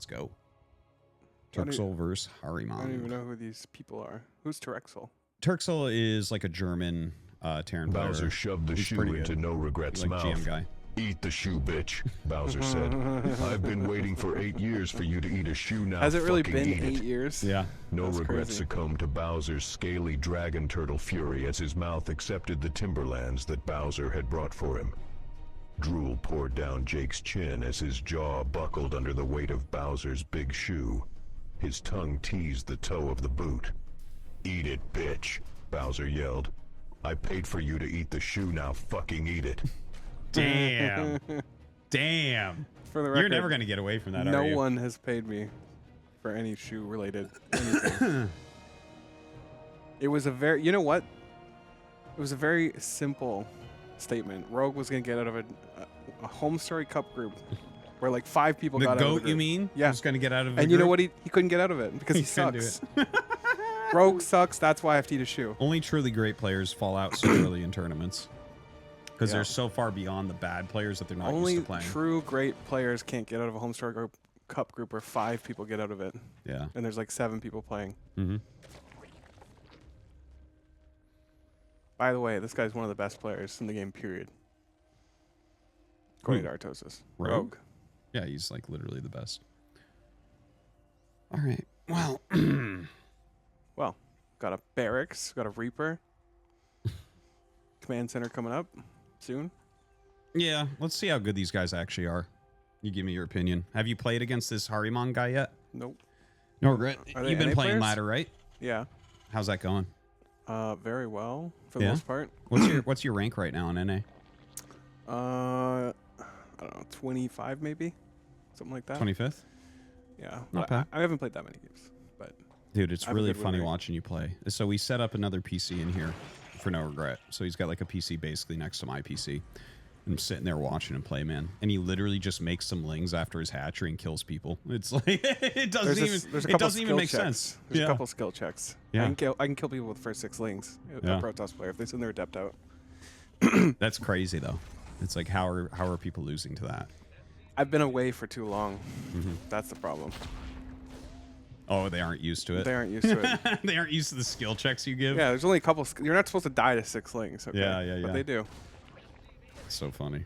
Let's go. Terxel versus Harimang. I don't even know who these people are. Who's Terxel? Terxel is like a German Terran player. Bowser shoved the shoe into NoRegreT's mouth. GM guy. Eat the shoe, bitch, Bowser said. I've been waiting for 8 years for you to eat a shoe now. Has it really been eat 8 years? Yeah. NoRegreT succumbed to Bowser's scaly dragon turtle fury as his mouth accepted the timberlands that Bowser had brought for him. Drool poured down Jake's chin as his jaw buckled under the weight of Bowser's big shoe. His tongue teased the toe of the boot. Eat it, bitch, Bowser yelled. I paid for you to eat the shoe, now fucking eat it. Damn. Damn. For the record, you're never going to get away from that, no are you? one has paid me for any shoe related anything. It was a very, you know what? It was a very simple statement. Rogue was going to get out of a home story cup group where like 5 people got out of the group. You mean? Yeah. Was going to get out of the And group? you know what? He couldn't get out of it because he sucks. Rogue sucks. That's why I have to eat a shoe. Only truly great players fall out so early in tournaments. Because they're so far beyond the bad players that they're not used to playing. Only true great players can't get out of a home story cup group where 5 people get out of it. Yeah. And there's like 7 people playing. Mm-hmm. By the way, this guy's one of the best players in the game, period. According to Artosis. Rogue? Yeah, he's like literally the best. All right. Well. Well, got a barracks, got a Reaper. Command center coming up soon. Yeah, let's see how good these guys actually are. You give me your opinion. Have you played against this Harimang guy yet? Nope. NoRegreT. Are they You've been NA playing players? ladder, right? Yeah. How's that going? Very well for the most part. What's your rank right now in NA? I don't know, 25 maybe, something like that. 25th. Yeah. Not I bad. haven't played that many games, but Dude, it's I have a really good win funny rate. watching you play. So we set up another PC in here for NoRegreT. So he's got like a PC basically next to my PC. I'm sitting there watching him play, man. And he literally just makes some lings after his hatchery and kills people. It's like it doesn't even make sense. There's a couple skill checks. Yeah. I can kill people with the first 6 lings. Yeah. A Protoss player if they send their adept out. That's crazy though. It's like how are people losing to that? I've been away for too long. That's the problem. Oh, they aren't used to it. They aren't used to it. They aren't used to the skill checks you give. Yeah, there's only a couple. You're not supposed to die to 6 lings. Okay? Yeah. But they do. It's so funny.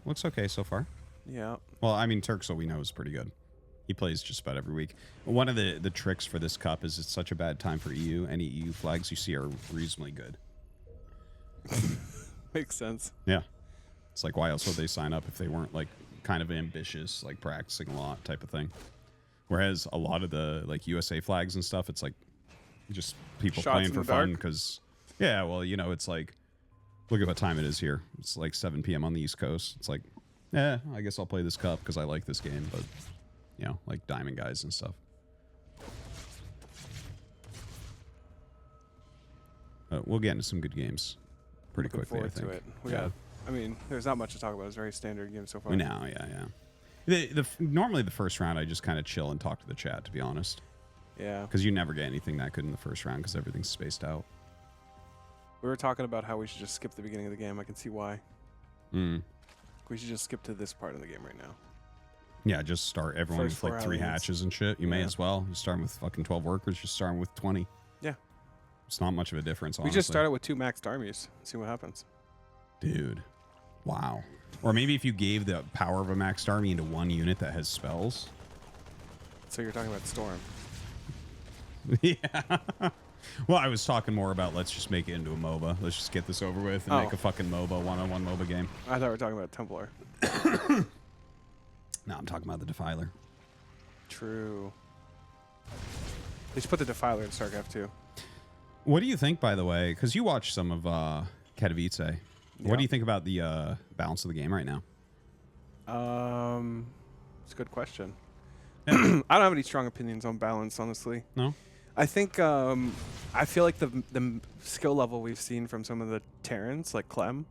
Looks okay so far. Yeah. Well, I mean, Terxel we know is pretty good. He plays just about every week. One of the tricks for this cup is it's such a bad time for EU. Any EU flags you see are reasonably good. Makes sense. Yeah. It's like, why else would they sign up if they weren't like kind of ambitious, like practicing a lot type of thing? Whereas a lot of the like USA flags and stuff, it's like just people Shots playing in for the fun dark. because, yeah, well, you know, it's like, look at what time it is here. It's like 7 p.m. on the East Coast. It's like, I guess I'll play this cup because I like this game, but, you know, like diamond guys and stuff. We'll get into some good games pretty Looking quickly, I forward think. to it. I mean, there's not much to talk about. It's a very standard game so far. We know, yeah. Normally the first round, I just kind of chill and talk to the chat, to be honest. Yeah. Because you never get anything that good in the first round because everything's spaced out. We were talking about how we should just skip the beginning of the game. I can see why. We should just skip to this part of the game right now. Yeah, just start everyone First with like 3 aliens. hatches and shit. You may as well. You're starting with fucking 12 workers. You're starting with 20. Yeah. It's not much of a difference, honestly. We just started with 2 maxed armies. See what happens. Dude. Wow. Or maybe if you gave the power of a maxed army into 1 unit that has spells. So you're talking about Storm. Yeah. Well, I was talking more about let's just make it into a MOBA. Let's just get this over with and make a fucking MOBA, one-on-one MOBA game. I thought we were talking about Templar. No, I'm talking about the Defiler. True. They should put the Defiler in StarCraft too. What do you think, by the way? Because you watched some of Katowice. Yeah. What do you think about the balance of the game right now? It's a good question. I don't have any strong opinions on balance, honestly. No? I think I feel like the skill level we've seen from some of the Terrans, like Clem,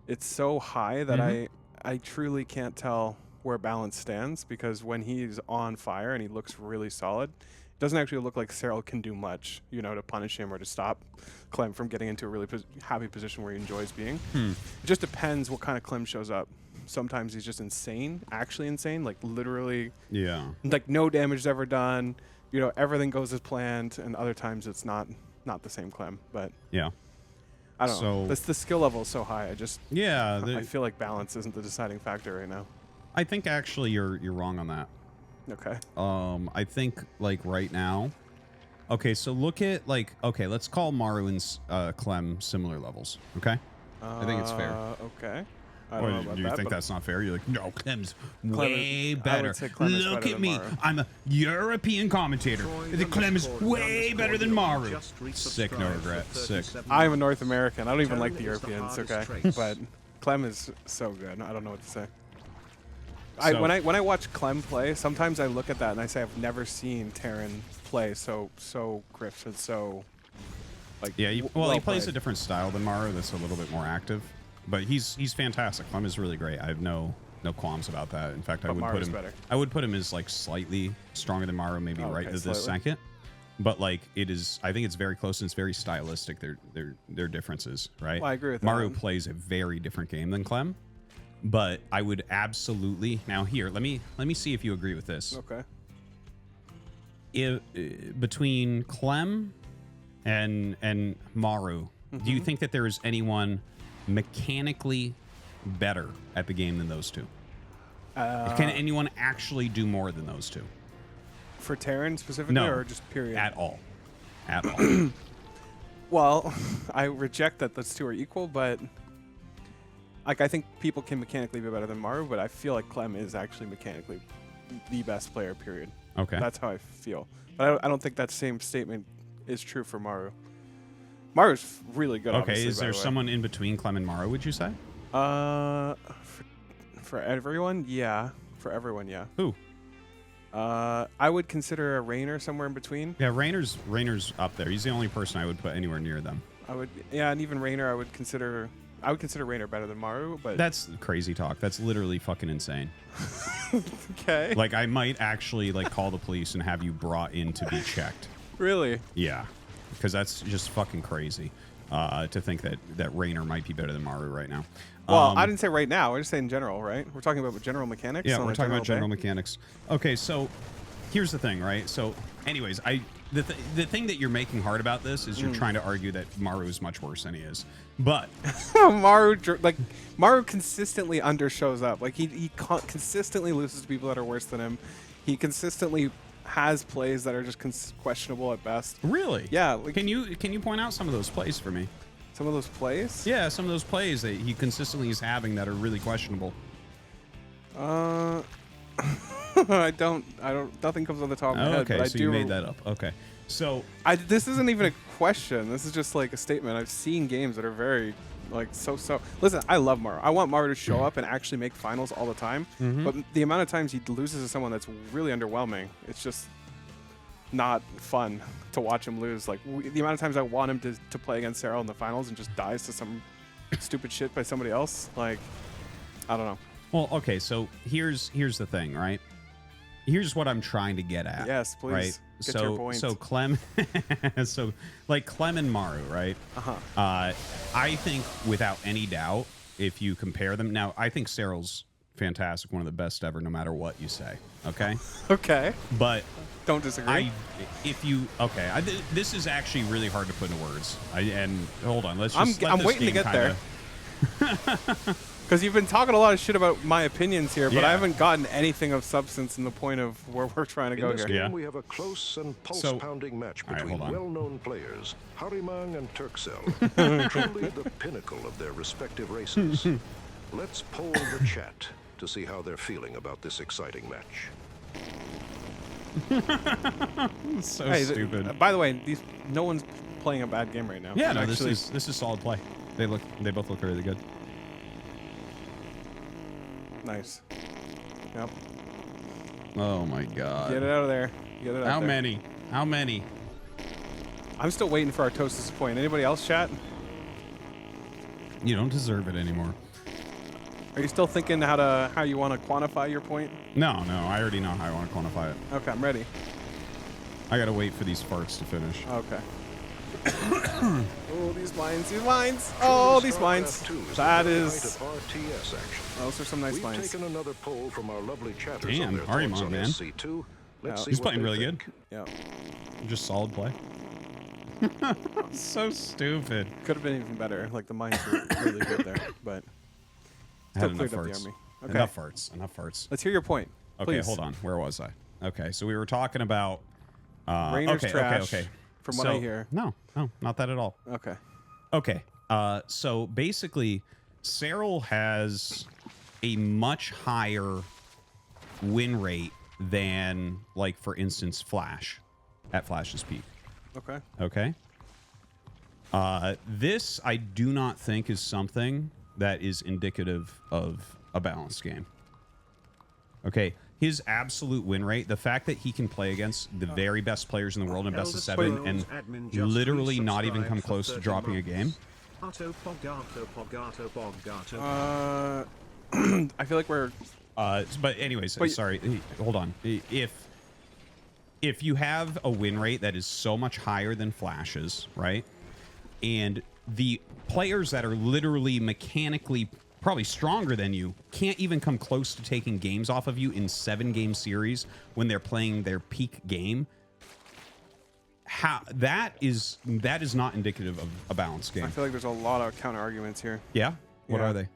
it's so high that I truly can't tell where balance stands, because when he's on fire and he looks really solid, doesn't actually look like Serral can do much, you know, to punish him or to stop Clem from getting into a really happy position where he enjoys being. It just depends what kind of Clem shows up. Sometimes he's just insane, actually insane, like literally, like no damage is ever done. You know, everything goes as planned, and other times it's not the same Clem. But I don't know. The skill level is so high. I feel like balance isn't the deciding factor right now. I think actually you're wrong on that. Okay. I think like right now. Okay, so look at like let's call Maru and Clem similar levels. Okay. I think it's fair. Okay. I Or don't know about do you that, think but that's not fair? You're like, no, Clem's way better. I would say Clem is Look better at than me. Maru. I'm a European commentator. The Clem is way better than Maru. Sick, no regret. Sick. I'm a North American. I don't even like the Europeans. Okay, but Clem is so good. I don't know what to say. When I watch Clem play, sometimes I look at that and I say I've never seen Terran play so crisp and so like he plays a different style than Maru. That's a little bit more active. But he's fantastic. Clem is really great. I have no qualms about that. In fact, I would put him as like slightly stronger than Maru, maybe this second. But like I think it's very close and it's very stylistic. Their differences, right? Well, I agree with Maru that. plays a very different game than Clem. But I would absolutely here. Let me see if you agree with this. Okay. Between Clem and Maru, do you think that there is anyone mechanically better at the game than those two? Can anyone actually do more than those two? For Terran specifically, or just period? At all. At all. Well, I reject that those two are equal, but like I think people can mechanically be better than Maru, but I feel like Clem is actually mechanically the best player, period. Okay. That's how I feel. But I don't think that same statement is true for Maru. Maru's really good. Okay, is there someone in between Clem and Maru, would you say? For everyone, yeah. For everyone, yeah. Who? I would consider a Raynor somewhere in between. Yeah, Raynor's up there. He's the only person I would put anywhere near them. And even Raynor, I would consider Raynor better than Maru, but that's crazy talk. That's literally fucking insane. Okay. Like I might actually like call the police and have you brought in to be checked. Really? Yeah. Because that's just fucking crazy to think that Raynor might be better than Maru right now. Well, I didn't say right now. I just say in general, right? We're talking about general mechanics. Yeah, we're talking about general mechanics. Okay, so here's the thing, right? So, anyways, the thing that you're making hard about this is you're trying to argue that Maru is much worse than he is. But Maru consistently undershows up. Like he consistently loses to people that are worse than him. He consistently has plays that are just questionable at best. Really? Yeah. Like, can you point out some of those plays for me? Some of those plays? Yeah, some of those plays that he consistently is having that are really questionable. I don't. Nothing comes on the top of my head. Okay, but so you made that up. Okay, so this isn't even a question. This is just like a statement. I've seen games that are very like so. Listen, I love Maru. I want Maru to show up and actually make finals all the time. But the amount of times he loses to someone that's really underwhelming, it's just not fun to watch him lose. Like the amount of times I want him to play against Serral in the finals and just dies to some stupid shit by somebody else. Like I don't know. Well, okay, so here's the thing, right? Here's what I'm trying to get at. Yes, please. Right? Get to your point. So Clem, so like Clem and Maru, right? I think without any doubt, if you compare them, now I think Serral's fantastic, one of the best ever, no matter what you say. Okay. Okay. But don't disagree. This is actually really hard to put into words. And hold on, I'm waiting to get there. Because you've been talking a lot of shit about my opinions here, but I haven't gotten anything of substance in the point of where we're trying to go in this here. game, we have a close and pulse-pounding match between well-known players, Harimang and Terxel, truly the pinnacle of their respective races. Let's poll the chat to see how they're feeling about this exciting match. So stupid. By the way, no one's playing a bad game right now. Yeah, no, this is solid play. They both look really good. Nice. Yep. Oh my god. Get it out of there. Get it out How there. many? How many? I'm still waiting for Artosis' point. Anybody else, chat? You don't deserve it anymore. Are you still thinking how you want to quantify your point? No, I already know how I want to quantify it. Okay, I'm ready. I gotta wait for these farts to finish. Okay. Oh, these mines, these mines. Oh, these mines. That is. Those are some nice mines. We've taken another poll from our lovely chatters Damn, on their Harimang, thoughts on man. SC2. Let's see He's what playing they really think. good. Yeah. Just solid play. So stupid. Could have been even better. Like the mines were really good there, but I had still enough cleared up the farts. army. Okay. Enough farts. Enough farts. Let's hear your point. Okay, Please. hold on. Where was I? Okay, so we were talking about. Rainer's trash, Okay. from what I hear. No, not that at all. Okay. Okay. So basically, Serral has a much higher win rate than, like, for instance, Flash at Flash's peak. Okay. Okay. This I do not think is something that is indicative of a balanced game. Okay. His absolute win rate, the fact that he can play against the very best players in the world in best of 7 and literally not even come close to dropping a game. I feel like we're. But anyways, sorry. Hold on. If you have a win rate that is so much higher than Flash's, right? And the players that are literally mechanically probably stronger than you can't even come close to taking games off of you in 7-game series when they're playing their peak game. How that is not indicative of a balanced game. I feel like there's a lot of counter arguments here. Yeah? What are they?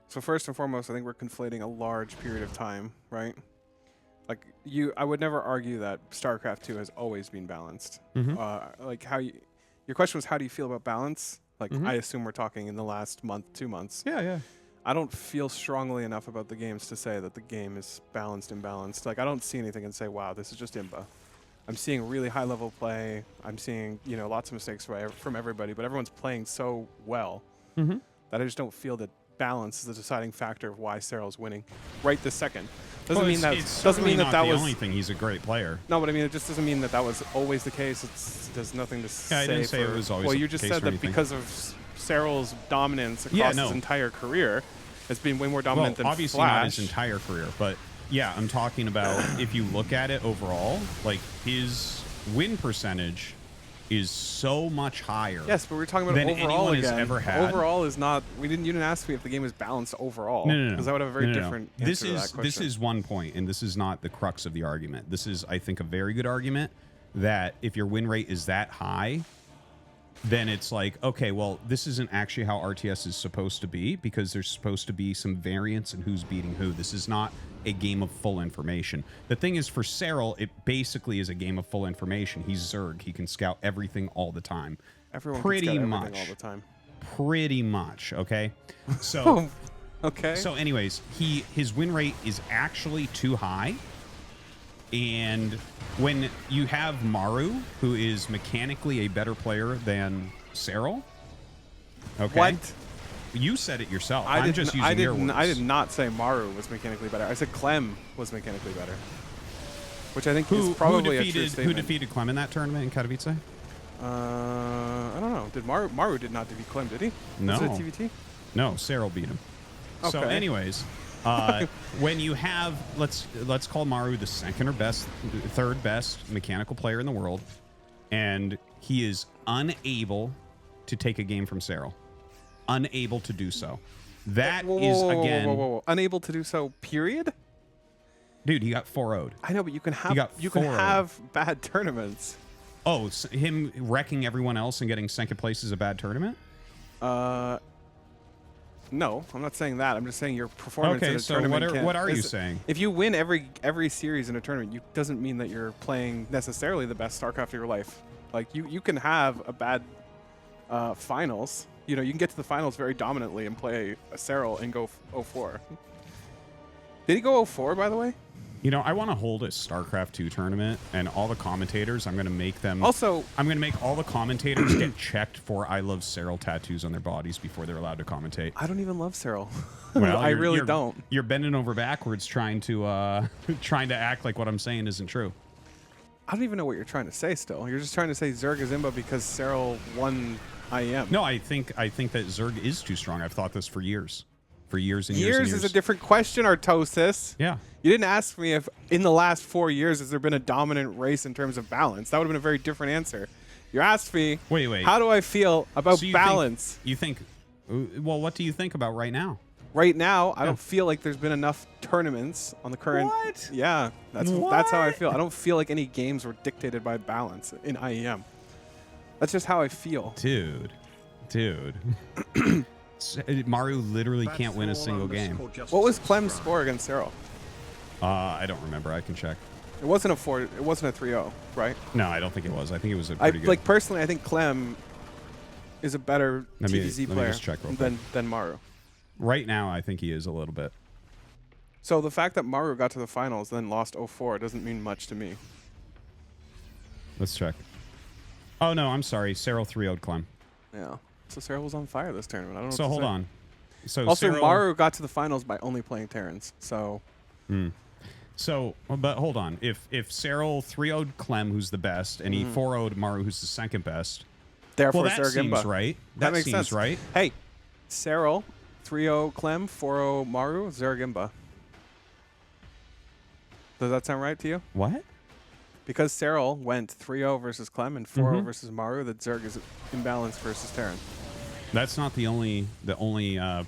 So first and foremost, I think we're conflating a large period of time, right? Like I would never argue that StarCraft 2 has always been balanced. Like your question was, how do you feel about balance? Like I assume we're talking in the last month, 2 months. Yeah. I don't feel strongly enough about the games to say that the game is balanced and balanced. Like I don't see anything and say, wow, this is just imba. I'm seeing really high level play. I'm seeing, lots of mistakes from everybody, but everyone's playing so well that I just don't feel that balance is the deciding factor of why Serral's winning right this second. Doesn't mean that the only thing. He's a great player. No, but I mean, it just doesn't mean that was always the case. There's nothing to say. I didn't say it was always. Well, you just said that because of Serral's dominance across his entire career, it's been way more dominant than obviously Flash. not his entire career, but yeah, I'm talking about if you look at it overall, like his win percentage is so much higher. Yes, but we're talking about than overall anyone again. has ever had. Overall is not. You didn't ask me if the game is balanced overall. No. Because I would have a very different answer to that question. This is one point, and this is not the crux of the argument. This is, I think, a very good argument that if your win rate is that high, then it's like, okay, well, this isn't actually how RTS is supposed to be, because there's supposed to be some variance in who's beating who. This is not a game of full information. The thing is, for Serral, it basically is a game of full information. He's Zerg. He can scout everything all the time. Everyone pretty can scout much everything all the time. Pretty much, okay? So, okay. So anyways, his win rate is actually too high. And when you have Maru, who is mechanically a better player than Serral, okay? What? You said it yourself. I'm just using your words. I did not say Maru was mechanically better. I said Clem was mechanically better, which I think is probably a true statement. Who defeated Clem in that tournament in Katowice? I don't know. Did Maru did not defeat Clem, did he? No. Was it TVT? No, Serral beat him. Okay. So anyways, when you have, let's call Maru the third best mechanical player in the world, and he is unable to take a game from Serral. Unable to do so. That is again unable to do so. Period. Dude, he got 4-0'd. I know, but you can have bad tournaments. Oh, so him wrecking everyone else and getting second place is a bad tournament? No, I'm not saying that. I'm just saying your performance in a tournament. Okay, so what are you saying? If you win every series in a tournament, doesn't mean that you're playing necessarily the best StarCraft of your life. Like you can have a bad finals. You can get to the finals very dominantly and play a Serral and go 0-4. Did he go 0-4, by the way? I want to hold a StarCraft 2 tournament, and all the commentators, I'm going to make them... Also... I'm going to make all the commentators get checked for I Love Serral tattoos on their bodies before they're allowed to commentate. I don't even love Serral. Well, I really don't. You're bending over backwards trying to act like what I'm saying isn't true. I don't even know what you're trying to say still. You're just trying to say Zerg is imba because Serral won IEM. No, I think that Zerg is too strong. I've thought this for years. for years and years and years. Is a different question, Artosis. Yeah. You didn't ask me if in the last 4 years has there been a dominant race in terms of balance. That would have been a very different answer. You asked me, wait. How do I feel about balance? You think, well, what do you think about right now? Right now, I don't feel like there's been enough tournaments on the current. What? Yeah, that's how I feel. I don't feel like any games were dictated by balance in IEM. That's just how I feel. Dude. Maru literally can't win a single game. What was Clem's score against Cyril? I don't remember. I can check. It wasn't a 3-0, right? No, I don't think it was. I think it was a pretty good. Like personally, I think Clem is a better TVZ player just check real quick. than Maru. Right now, I think he is a little bit. So the fact that Maru got to the finals then lost 0-4 doesn't mean much to me. Let's check. Oh no, I'm sorry. Cyril 3-0'd Clem. Yeah. So Cyril was on fire this tournament. I don't know. So hold on. So also, Cyril, Maru got to the finals by only playing Terrans. So. So, but hold on. If Cyril 3-0'd Clem, who's the best, and he 4-0'd Maru, who's the second best. Therefore, well, that Zergimba. seems right. That makes seems sense, right. Hey, Cyril 3-0 Clem, 4-0 Maru, Zergimba. Does that sound right to you? What? Because Cyril went 3-0 versus Clem and 4-0 versus Maru, that Zerg is imbalanced versus Terran. That's not the only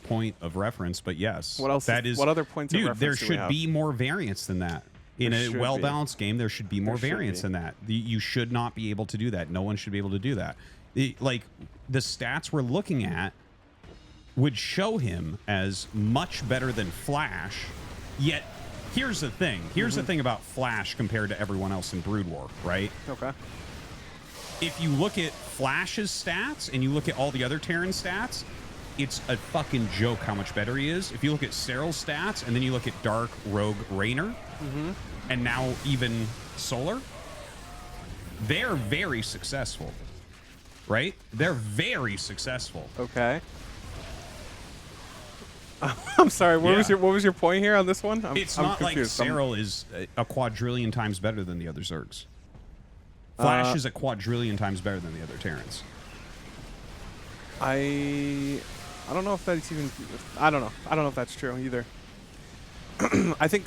point of reference, but yes. What else? What other points of reference there do we have? should be more variance than that. In a well-balanced game, there should be more variance than that. You should not be able to do that. No one should be able to do that. Like, the stats we're looking at would show him as much better than Flash, yet here's the thing. Here's the thing about Flash compared to everyone else in Brood War, right? Okay. If you look at Flash's stats and you look at all the other Terran stats, it's a fucking joke how much better he is. If you look at Cyril's stats and then you look at Dark, Rogue, Raynor, and now even Solar, they're very successful, right? They're very successful. Okay. I'm sorry. What was your point here on this one? It's I'm not confused. like Cyril is a quadrillion times better than the other Zergs. Flash is a quadrillion times better than the other Terrans. I don't know if that's even. I don't know. I don't know if that's true either. I think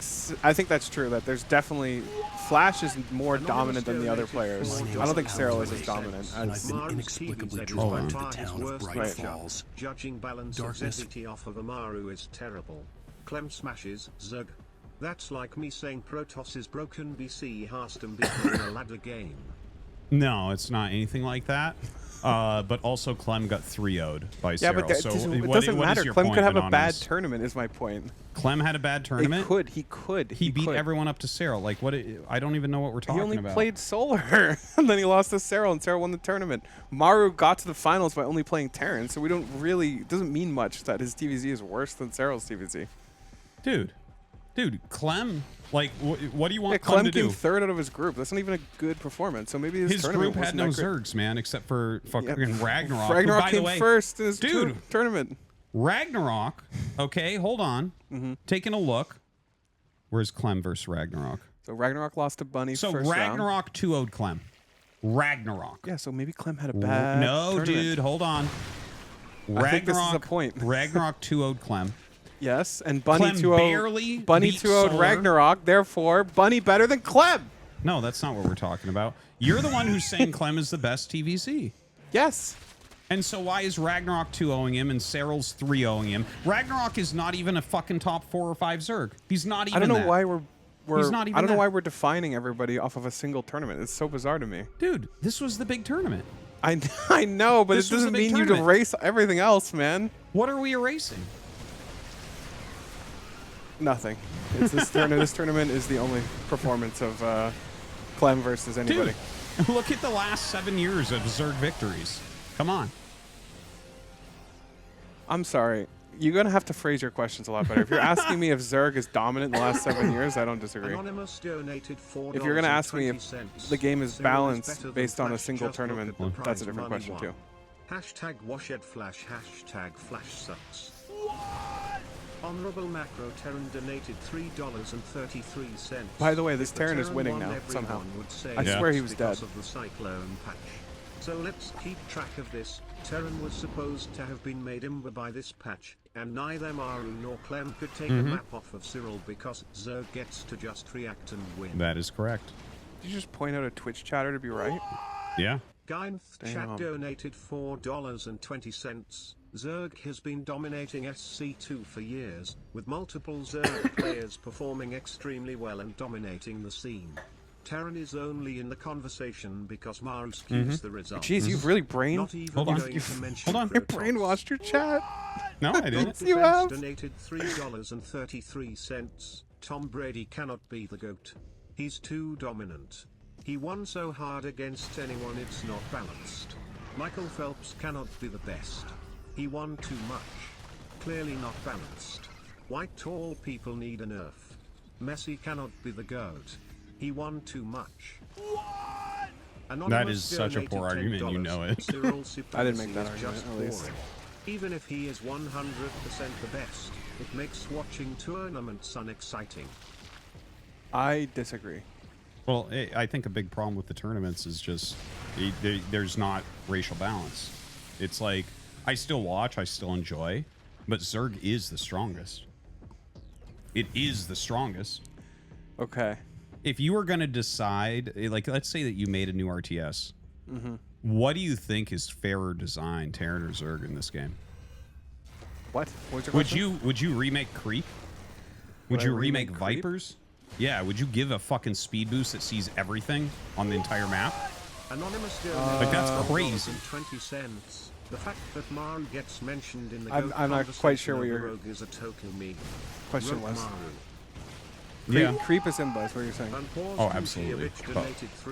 that's true. That there's definitely Flash is more dominant than the other players. I don't think Cyril is as dominant. I've been inexplicably drawn to the town of Bright Falls. Judging balance of ZT off of Amaru is terrible. Clem smashes Zerg. That's like me saying Protoss is broken. BC has to be in a ladder game. No, it's not anything like that. But also Clem got 3-0'd by Cyril. Yeah, but so it what doesn't is matter. your Clem point, could have a Anonymous? bad tournament. Is my point. Clem had a bad tournament. He could. He beat everyone up to Cyril. Like what? I don't even know what we're talking about. He only played Solar, and then he lost to Cyril, and Cyril won the tournament. Maru got to the finals by only playing Terran, so we don't really. It doesn't mean much that his TVZ is worse than Cyril's TVZ. Dude, Clem. Like, what do you want Clem to do? came third out of his group. That's not even a good performance. So maybe his tournament group had no wasn't that great. Zergs, man, except for fucking Ragnarok. Ragnarok who, by came the way, first in his dude, tournament. Ragnarok. Okay, hold on. Taking a look. Where's Clem versus Ragnarok? So Ragnarok lost to Bunny So first Ragnarok 2-0'd Clem. Ragnarok. Yeah, so maybe Clem had a bad No, tournament. dude, hold on. I think this is a point. Ragnarok 2-0'd Clem. Yes, and Bunny Clem 2-0. barely Bunny beat 2-0'd Solar. Ragnarok. Therefore, Bunny better than Clem. No, that's not what we're talking about. You're the one who's saying Clem is the best TVZ. Yes. And so why is Ragnarok 2-0ing him and Cyril's 3-0ing him? Ragnarok is not even a fucking top 4 or 5 Zerg. He's not even I don't know that. why He's not even I don't know that. why we're defining everybody off of a single tournament. It's so bizarre to me. Dude, this was the big tournament. I know, but This it was a doesn't big mean you tournament. erase everything else, man. What are we erasing? Nothing. It's this tournament. This tournament is the only performance of Clem versus anybody. Dude, look at the last 7 years of Zerg victories. Come on. I'm sorry. You're going to have to phrase your questions a lot better. If you're asking me if Zerg is dominant in the last 7 years, I don't disagree. Anonymous donated $4. If you're going to ask me if the game is balanced based on a single tournament, that's a different question too. Hashtag washed Flash. Hashtag Flash sucks. Honorable Macro Terran donated $3.33. By the way, this Terran is winning now, somehow. I swear he was dead. Of the Cyclone patch. So let's keep track of this. Terran was supposed to have been made Imba by this patch, and neither Maru nor Clem could take a map off of Cyril because Zerg gets to just react and win. That is correct. Did you just point out a Twitch chatter to be right? Yeah. Gynth chat donated $4.20. Zerg has been dominating SC2 for years, with multiple Zerg players performing extremely well and dominating the scene. Terran is only in the conversation because Maru skews the results. Jeez, you've really Not even Hold on. going to mention Hold on. You Protoss. brainwashed your chat. No, I didn't. You have. Donated $3.33. Tom Brady cannot be the GOAT. He's too dominant. He won so hard against anyone it's not balanced. Michael Phelps cannot be the best. He won too much. Clearly not balanced. White tall people need a nerf. Messi cannot be the GOAT. He won too much. What? That is such a poor argument, you know it. I didn't make that argument, at least. Even if he is 100% the best, it makes watching tournaments unexciting. I disagree. Well, I think a big problem with the tournaments is just there's not racial balance. It's like, I still watch, I still enjoy, but Zerg is the strongest. It is the strongest. Okay. If you were going to decide, like, let's say that you made a new RTS, what do you think is fairer design, Terran or Zerg, in this game? What? What was your question? Would you remake Creep? Would I you remake Creep? Vipers? Yeah, would you give a fucking speed boost that sees everything on the entire map? Anonymous Like, that's crazy. 20 cents. The fact that Maru gets mentioned in the I'm not quite sure what your Rogue is a total meme. question Rogue was. Maru. Yeah. Creep is Imba, is what you're saying. Oh, absolutely. But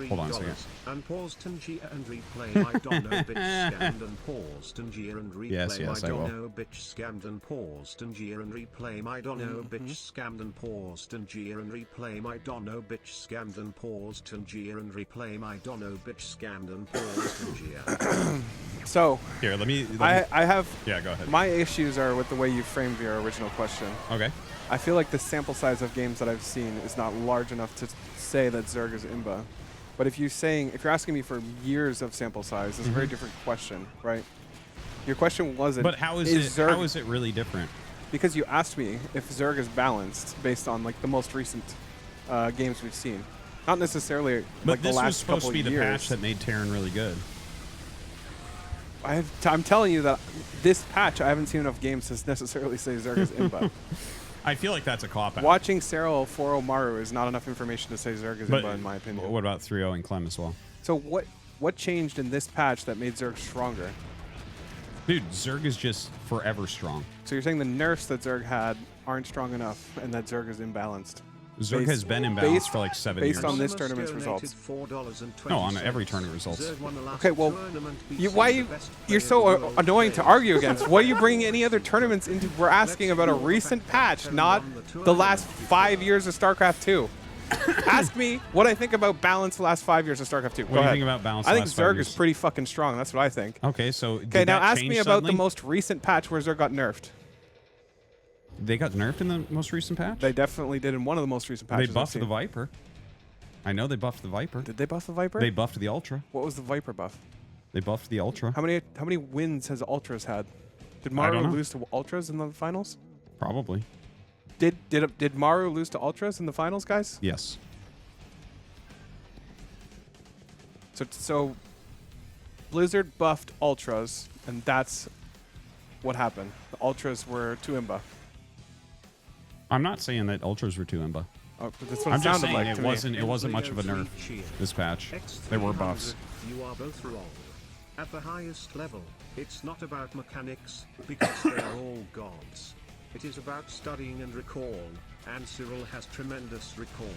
hold on a second. Unpause Tangier and replay my Dono bitch scammed and pause Tangier and replay Yes, my I will. Dono bitch scammed and pause Tangier and replay my Dono bitch scammed and pause Tangier and replay my Dono bitch scammed and pause Tangier and replay my Dono bitch scammed and pause Tangier. So, Here, let me I have... Yeah, go ahead. My issues are with the way you framed your original question. Okay. I feel like the sample size of games that I've seen is not large enough to say that Zerg is Imba. But if you're asking me for years of sample size, it's a very different question, right? Your question wasn't. But how is it really different? Because you asked me if Zerg is balanced based on like the most recent games we've seen, not necessarily like the last couple But this was supposed to be the years. patch that made Terran really good. I'm telling you that this patch, I haven't seen enough games to necessarily say Zerg is Imba. I feel like that's a cop-out. Watching Cyril 4-0 Maru is not enough information to say Zerg is Imba, in my opinion. What about 3-0 and Clem as well? So what changed in this patch that made Zerg stronger? Dude, Zerg is just forever strong. So you're saying the nerfs that Zerg had aren't strong enough and that Zerg is imbalanced? Zerg has been imbalanced for like 7 years. Based on this tournament's results. No, on every tournament results. Okay, well, you're so annoying to argue against. Why are you bringing any other tournaments into? We're asking about a recent patch, not the last 5 years of StarCraft 2. Ask me what I think about balance the last 5 years of StarCraft 2. What do you think about balance? I think the last 5 Zerg years? is pretty fucking strong. That's what I think. Okay, so Okay, now ask me about the most recent patch where Zerg got nerfed. They got nerfed in the most recent patch? They definitely did in one of the most recent patches. They buffed the Viper. I know they buffed the Viper. Did they buff the Viper? They buffed the Ultra. What was the Viper buff? They buffed the Ultra. How many wins has Ultras had? Did I Maru don't know. lose to Ultras in the finals? Probably. Did Maru lose to Ultras in the finals, guys? Yes. So Blizzard buffed Ultras, and that's what happened. The Ultras were too Imba. I'm not saying that Ultras were too Imba. Oh, that's what I'm it just sounded saying like it to me. wasn't much of a nerf this patch. There were buffs. You are both wrong. At the highest level, it's not about mechanics, because they are all gods. It is about studying and recall, and Cyril has tremendous recall.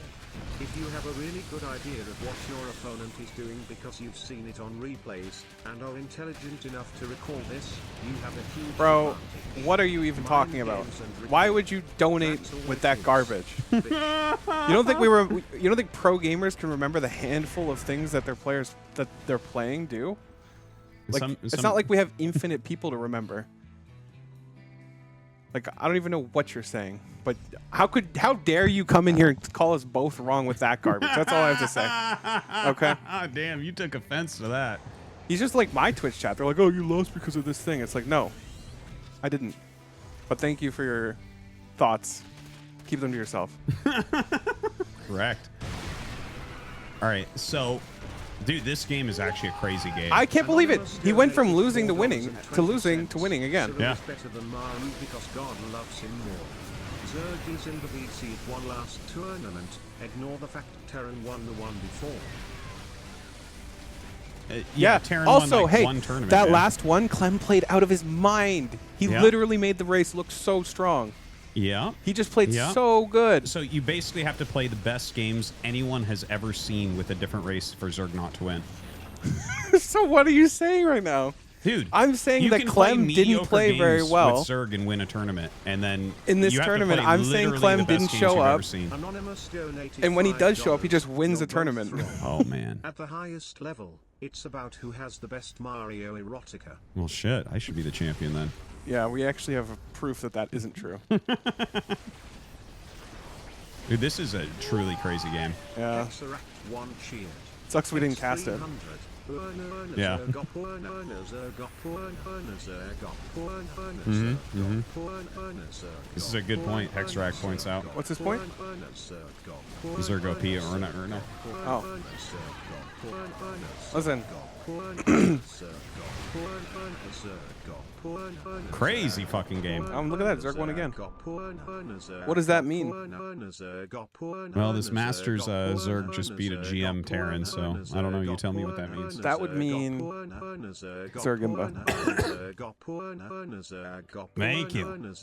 If you have a really good idea of what your opponent is doing because you've seen it on replays, and are intelligent enough to recall this, you have a huge Bro, advantage. what are you even Mind talking about? games and Why recall. would you donate That's all with it that is. garbage? Bitch. You don't think pro gamers can remember the handful of things that they're playing do? Like, it's not like we have infinite people to remember. Like, I don't even know what you're saying, but how dare you come in here and call us both wrong with that garbage? That's all I have to say. Okay. Damn, you took offense to that. He's just like my Twitch chat. They're like, oh, you lost because of this thing. It's like, no, I didn't. But thank you for your thoughts. Keep them to yourself. Correct. All right, so, dude, this game is actually a crazy game. I can't believe it. He went from losing to winning to losing to winning again. Cyril Yeah. is better than Maru because God loves him more. Zerg is in the VC at one last tournament. Ignore the fact Terran won the one before. Yeah, Terran also, won, like, hey, one tournament. that man. last one, Clem played out of his mind. He Yeah. literally made the race look so strong. Yeah. He just played Yeah. so good. So you basically have to play the best games anyone has ever seen with a different race for Zerg not to win. So what are you saying right now? Dude, I'm saying you that can Clem didn't mediocre play very games well. with Zerg and win a tournament, and then In this you have to tournament, play I'm saying literally Clem the best didn't games show you've up. ever seen. Anonymous donated And when he does show up, he just $5. wins the You're both tournament. wrong. Oh man. At the highest level, it's about who has the best Mario erotica. Well, shit. I should be the champion then. Yeah, we actually have proof that that isn't true. Dude, this is a truly crazy game. Yeah. Terxel 1 cheered. Sucks we didn't cast it. Yeah. This is a good point. Hexrack points out. What's his point? Zerg OP or not? Oh. Listen. Crazy fucking game. Look at that. Zerg won again. What does that mean? Well, this Masters Zerg just beat a GM Terran, so I don't know. You tell me what that means. That would mean Zergimba. Thank you.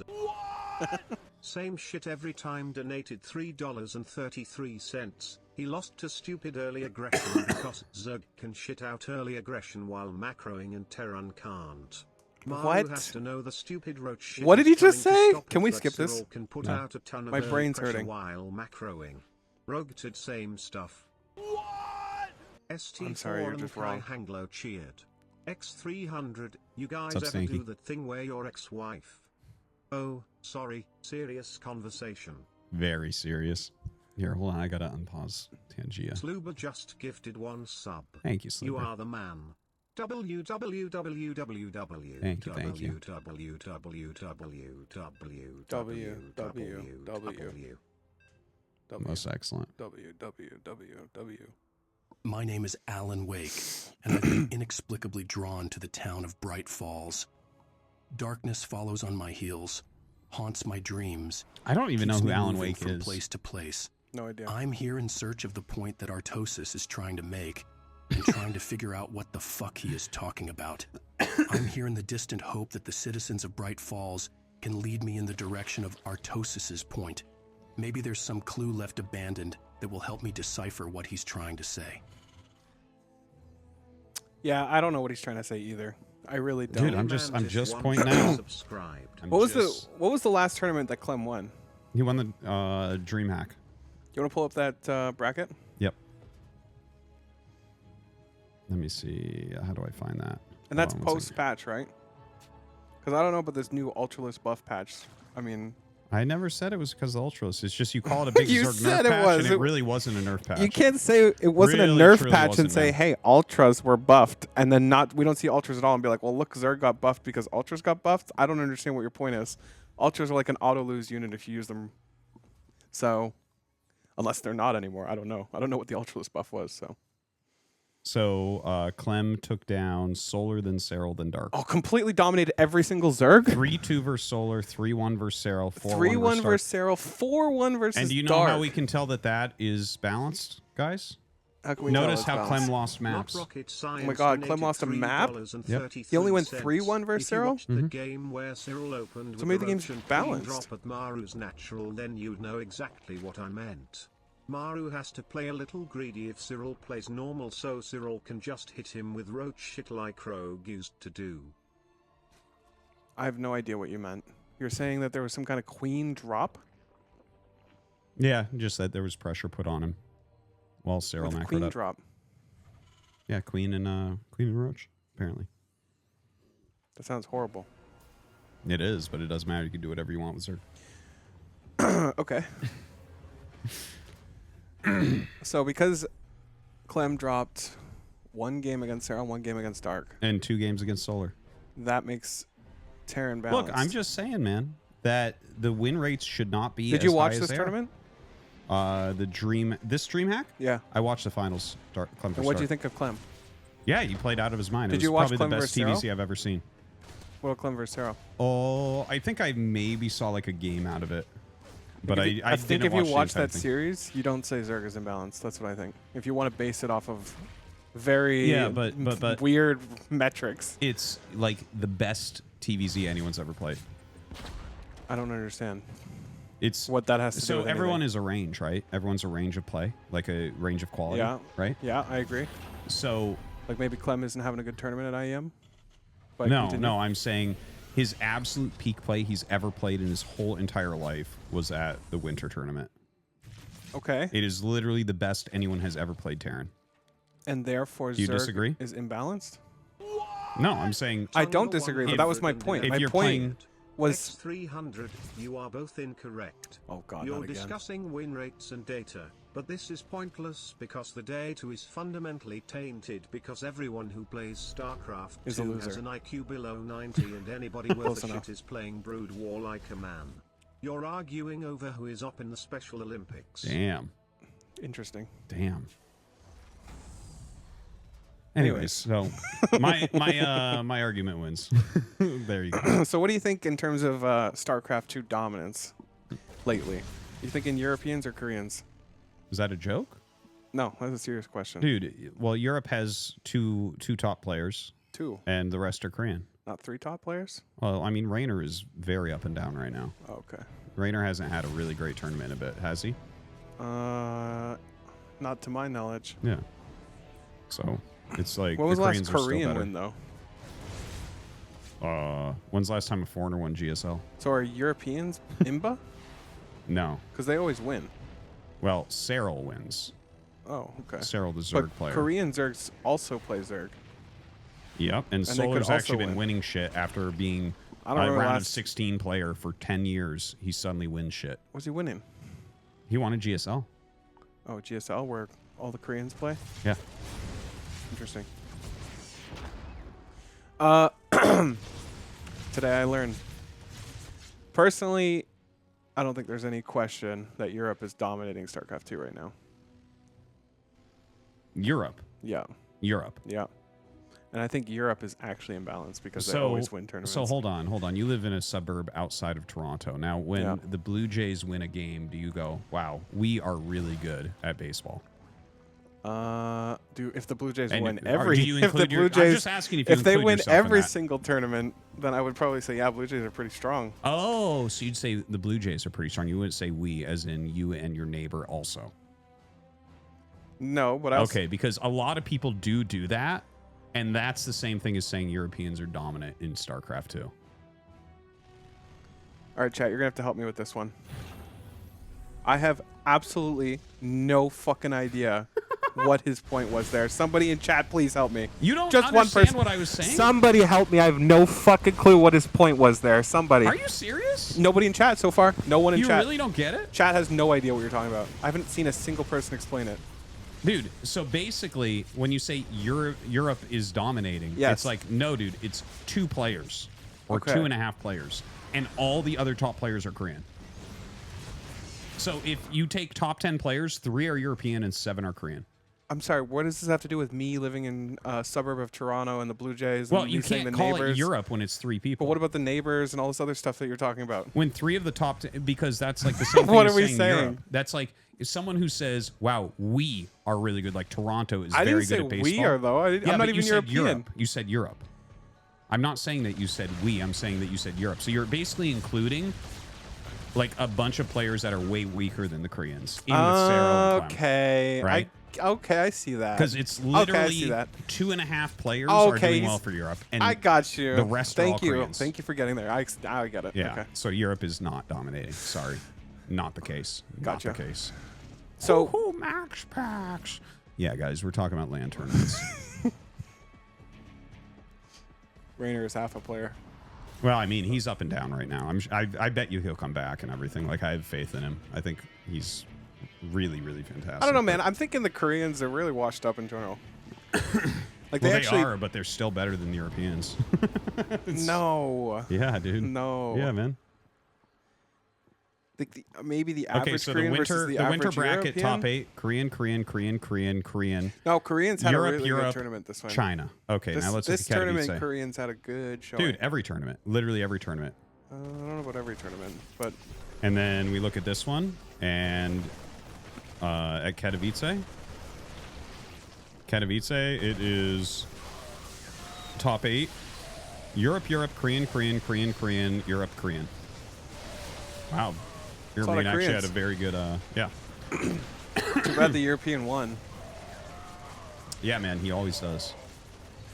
Same shit every time. Donated $3.33. He lost to stupid early aggression because Zerg can shit out early aggression while macroing and Terran can't. Maru What? has to know the stupid roach shit What did is he just coming to say? stop Can it, we but skip this? Cyril can put No. out a ton of My early brain's pressure hurting. while macroing. Rogue did same stuff. ST4 I'm sorry, you're and just Cry wrong. Hanglo cheered. X300, you guys What's up, ever Stinky? do that thing where your ex-wife? Oh, sorry, serious conversation. Very serious. Here, hold on. I gotta unpause Tangia. Sluba just gifted 1 sub. Thank you, You Sleeper. are the man. www. Thank you, thank you. Most excellent. My name is Alan Wake, and I've been inexplicably drawn to the town of Bright Falls. Darkness follows on my heels, haunts my dreams. I don't even know keeps who me Alan moving Wake from is. place to place. No idea. I'm here in search of the point that Artosis is trying to make, and trying to figure out what the fuck he is talking about. I'm here in the distant hope that the citizens of Bright Falls can lead me in the direction of Artosis's point. Maybe there's some clue left abandoned that will help me decipher what he's trying to say. Yeah, I don't know what he's trying to say either. I really don't. Dude, I'm just pointing out. I'm What was just- the last tournament that Clem won? He won the DreamHack. You want to pull up that bracket? Yep. Let me see. How do I find that? And that's Hold on one post second. patch, right? Because I don't know about this new Ultralist buff patch. I mean, I never said it was because of Ultras. It's just you call it a big You Zerg said nerf it patch, was. and it It- really wasn't a nerf patch. you can't say it wasn't Really, a nerf truly patch wasn't, and say, man. "Hey, Ultras were buffed," and then we don't see Ultras at all, and be like, "Well, look, Zerg got buffed because Ultras got buffed." I don't understand what your point is. Ultras are like an auto lose unit if you use them. So, unless they're not anymore, I don't know. I don't know what the Ultralist buff was. So, Clem took down Solar, then Serral, then Dark. oh, completely dominated every single Zerg. 3-2 versus Solar, 3-1 versus Serral, 4-1 3-1 versus versus Serral, 4-1 versus And do you know Dark. how we can tell that is balanced, guys? How can we Notice tell how it's Clem balanced? lost maps. Oh my God, Clem lost a map? Yep. He only went 3-1 versus Serral? The game where Cyril opened So with maybe a the game's roach and balanced. drop at Maru's natural, then you'd know exactly what I meant. Maru has to play a little greedy if Cyril plays normal, so Cyril can just hit him with roach shit like Rogue used to do. I have no idea what you meant. You're saying that there was some kind of queen drop? Yeah, just that there was pressure put on him while Serral With a macroed queen up. drop. Yeah, Queen and Roach, apparently. That sounds horrible. It is, but it doesn't matter. You can do whatever you want with Zerg. Okay. So because Clem dropped 1 game against Sarah, 1 game against Dark. And 2 games against Solar. That makes Terran balanced. Look, I'm just saying, man, that the win rates should not be. Did you watch this tournament? This Dream Hack? Yeah. I watched the finals. Clem And what do you think of Clem? Yeah, he played out of his mind. Did It was you watch probably Clem the best versus TVC I've ever seen. What about Clem versus Sarah? Oh, I think I maybe saw like a game out of it. But I think didn't if you the watch entire that thing. series, you don't say Zerg is imbalanced. That's what I think. If you want to base it off of very but weird metrics. It's like the best TVZ anyone's ever played. I don't understand It's what that has to do so with everyone anything. is a range, right? Everyone's a range of play, like a range of quality, Yeah. right? Yeah, I agree. So Like maybe Clem isn't having a good tournament at IEM. But no, continue. no, I'm saying his absolute peak play he's ever played in his whole entire life was at the winter tournament. Okay. It is literally the best anyone has ever played Terran. And therefore Do you Zerg disagree? is imbalanced? No, I'm saying I don't disagree, but that was my point. If My you're point playing- was X300, you are both incorrect. Oh god, You're not again. discussing win rates and data, but this is pointless because the data is fundamentally tainted because everyone who plays StarCraft Is a 2 has loser. an IQ below 90 and anybody worth Close a enough. shit is playing Brood War like a man. You're arguing over who is up in the Special Olympics. Damn. Interesting. Damn. Anyways, so my argument wins. There you go. So what do you think in terms of StarCraft 2 dominance lately? You thinking Europeans or Koreans? Is that a joke? No, that's a serious question. Dude, well, Europe has two top players 2, and the rest are Korean. not 3 top players? Well, I mean, Raynor is very up and down right now. Oh, okay. Raynor hasn't had a really great tournament in a bit, has he? Not to my knowledge. Yeah. So it's like When was the last Koreans are still Korean better. win though? When's the last time a foreigner won GSL? So are Europeans IMBA? No. Because they always win. Well, Serral wins. Oh, okay. Serral, the Zerg But player. Korean Zergs also play Zerg. Yep, and they could Solar's also actually been win. winning shit after being I don't a remember round of last- 16 player for 10 years. He suddenly wins shit. Was he winning? He won a GSL. Oh, GSL, where all the Koreans play? Yeah. Interesting. Today I learned. Personally, I don't think there's any question that Europe is dominating StarCraft 2 right now. Europe. Yeah, Europe. yeah. And I think Europe is actually imbalanced because they So, always win tournaments. so hold on. You live in a suburb outside of Toronto. Now, when Yeah. the Blue Jays win a game, do you go, wow, we are really good at baseball? If the Blue Jays And win do every, you if the include Blue I'm Jays, just asking if you if they include win yourself in every that. single tournament, then I would probably say, yeah, Blue Jays are pretty strong. Oh, so you'd say the Blue Jays are pretty strong. You wouldn't say we, as in you and your neighbor also. No, but I was, Okay, because a lot of people do that, and that's the same thing as saying Europeans are dominant in StarCraft 2. All right, chat, you're gonna have to help me with this one. I have absolutely no fucking idea what his point was there. Somebody in chat, please help me. You don't Just one understand person. what I was saying? Somebody help me. I have no fucking clue what his point was there. Somebody. Are you serious? Nobody in chat so far. No one in You chat. really don't get it? Chat has no idea what you're talking about. I haven't seen a single person explain it. Dude, so basically, when you say Europe is dominating, Yes. it's like, no, dude, it's 2 players or Okay. 2.5 players, and all the other top players are Korean. So if you take top 10 players, 3 are European and 7 are Korean. I'm sorry, what does this have to do with me living in a suburb of Toronto and the Blue Jays? Well, and you me saying can't the call neighbors? it Europe when it's 3 people. But what about the neighbors and all this other stuff that you're talking about? When 3 of the top, because that's like the same thing What as are we saying saying? Europe. That's like if someone who says, "Wow, we are really good," like Toronto is I very didn't good say at baseball. we are, though. I'm not but even you said European. Europe. You said Europe. I'm not saying that you said we. I'm saying that you said Europe. So you're basically including like a bunch of players that are way weaker than the Koreans in with Sarah and Clem. Okay. Right? Okay, I see that. Because it's Okay, I see literally that. 2.5 players are Okay, doing well for Europe, and I got you. the rest are Thank all you. Koreans. Thank you for getting there. I get it. Yeah. Okay. So Europe is not dominating. Sorry, not the case. Gotcha. Not the case. So Woohoo, Max Packs. Yeah, guys, we're talking about land tournaments. Raynor is half a player. Well, I mean, he's up and down right now. I bet you he'll come back and everything. Like, I have faith in him. I think he's really, really fantastic. I don't know, man. I'm thinking the Koreans are really washed up in general. Like Well, they actually are, but they're still better than the Europeans. no. Yeah, dude. No. Yeah, man. Maybe the Okay, average so Korean the versus winter the winter average bracket European? top 8: Korean. No, Koreans had Europe, a really Europe, good tournament this one. China. Okay, This, now let's this look at tournament, Katowice. Koreans had a good showing. Dude, every tournament, literally every tournament. I don't know about every tournament, but And then we look at this one, and at Katowice, it is top 8. Europe, Korean, Europe, Korean. Wow. Your lot of Marine actually had Koreans. a very good, yeah. too bad the European won. Yeah, man, he always does.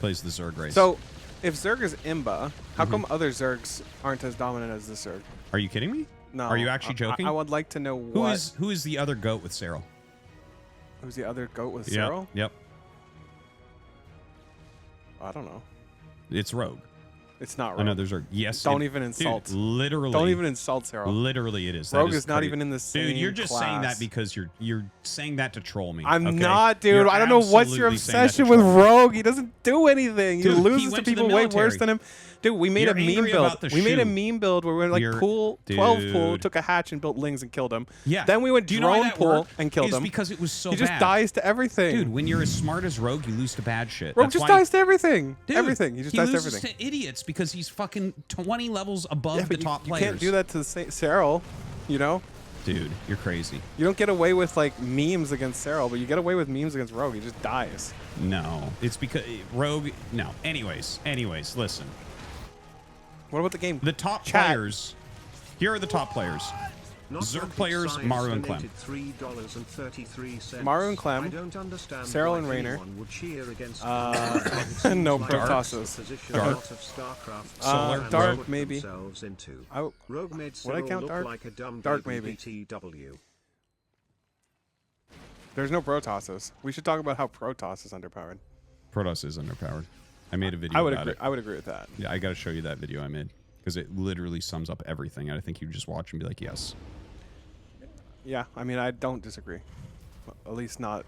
Plays the Zerg race. So, if Zerg is Imba, how come other Zergs aren't as dominant as this Zerg? Are you kidding me? No. Are you actually joking? I would like to know Who is the other goat with Serral? who's the other goat with Yep, Serral? Yep. I don't know. It's Rogue. It's not Rogue. Another Zerg. Yes. Don't even insult. Dude, literally. Don't even insult Serral. Literally, it is. Rogue That is not crazy. even in the same Dude, you're just saying class. that because you're saying that to troll me. I'm okay? not, dude. You're I don't know what's your absolutely saying that to obsession with troll me. Rogue. He doesn't do anything. Dude, he he loses to went to the people way military. worse than him. Dude, we made You're a meme angry build. about the We made a shoe. meme build where we were like You're- pool 12 pool, dude. took a hatch and built Lings and killed him. Yeah. Then we went Do you know why drone that pool worked? and killed It's him. because it was so He just bad. dies to everything. Dude, when you're as smart as Rogue, you lose to bad shit. Rogue That's just why dies to everything. Dude, Everything. He just dies to loses everything. to idiots because he's fucking 20 levels above Yeah, the but top you players. can't do that to Serral, you know? Dude, you're crazy. You don't get away with like memes against Serral, but you get away with memes against Rogue. He just dies. No, it's because Rogue. No. Anyways, listen. What about the game? The top Chat. players. Here are the top players. Not Zerg rocket players, science Maru and Clem. donated $3.33. Maru and Clem, I don't understand Serral why and Raynor, anyone would cheer against and no like Protossus. the position Dark. a lot of StarCraft Solar, fans Dark, put maybe. themselves into. I- Rogue made Would I Cyril count look Dark? like a dumb Dark, baby maybe. BTW. There's no Protossus. We should talk about how Protoss is underpowered. Protoss is underpowered. I made a video I would about agree. it. I would agree with that. Yeah, I got to show you that video I made because it literally sums up everything. And I think you just watch and be like, yes. Yeah, I mean, I don't disagree. At least not.